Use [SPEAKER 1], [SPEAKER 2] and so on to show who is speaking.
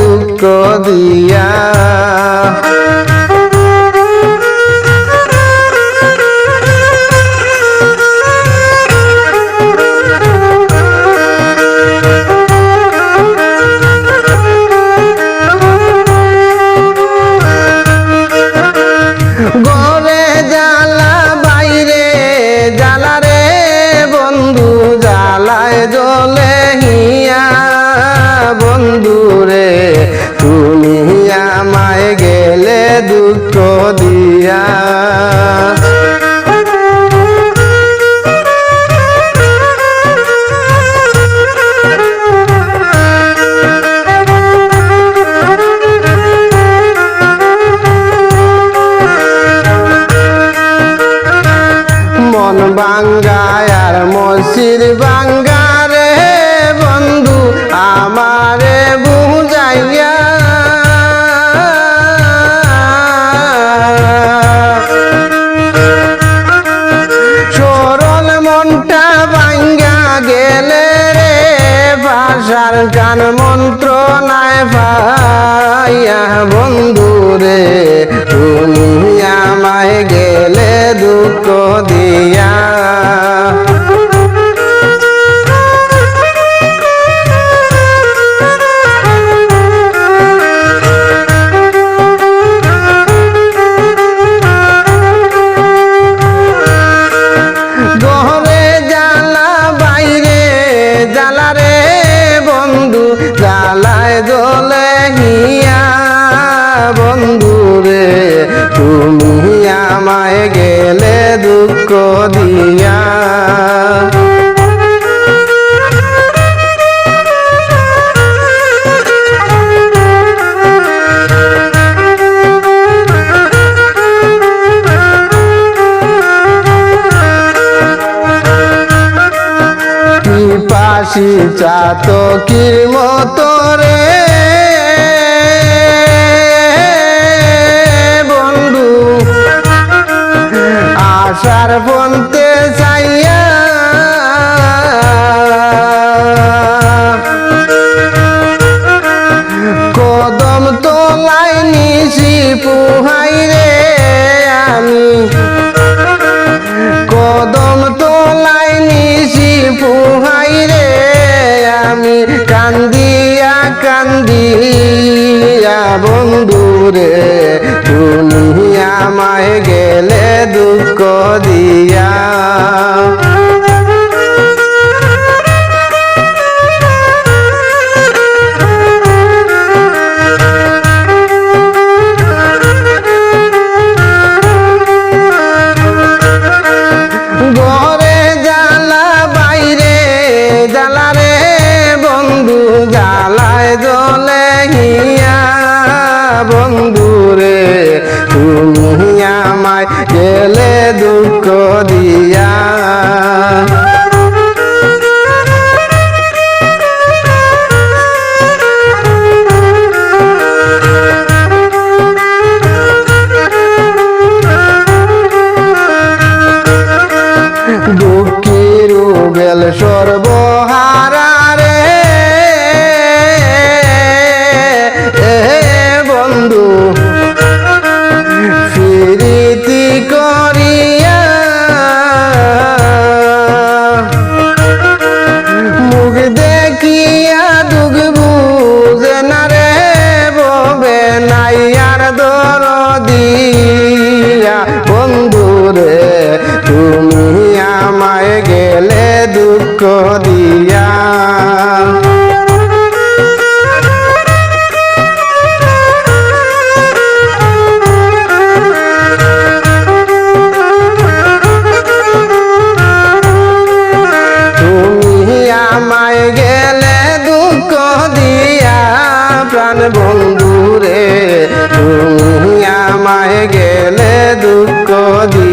[SPEAKER 1] দুঃখ দিয়া। ঘরে জ্বালা বাইরে জ্বালা রে বন্ধু, জ্বালায় জ্বলে হিয়া বন্ধু রে, তুমি আমায় গেলে দুঃখ দিয়া। মন বাঙ্গায় আর মসির বাঙ্গা রে বন্ধু, আমারে বুঝাইয়া। সরল মনটা বাঙ্গা গেলে রে, ভাষার গান মন্ত্র নাই পাইয়া বন্ধু রে, তুমি আমায় গেলে দুঃখ দিয়া। ঘরে জ্বালা বাইরে জ্বালা রে বন্ধু, জ্বালায় জ্বলে হিয়া বন্ধু রে, তুমি আমায় গেলে দুঃখ দিয়া। পিপাসী চাতকির মতো রে বন্ধু, আশার বনতে চাইয়া। কদম তোলাই নিশি পুহাই রে আমি, কদম তোলাই নিশি পুহাই রে আমি, কান্দিয়া কান্দিয়া বন্ধু রে, তুমি আমায় গেলে দুঃখ দিয়া। ঘরে জ্বালা বাইরে জ্বালা রে বন্ধু, জ্বালায় জ্বলে হিয়া বন্ধু রে, তুমি আমায় গেলে দুঃখ দিয়া। দুঃখীর বেল সর্বহারা রে বন্ধু, ফিরিতি করিয়া। মুখ দেখিয়া দুঃখ বুঝে না রে ববে, নাই আর দরদিয়া বন্ধু রে, তুমি আমায় গেলে দুঃখ দিয়া। তুমি আমায় গেলে দুঃখ দিয়া প্রাণ বন্ধু রে, তুমি আমায় গেলে দুঃখ দিয়া।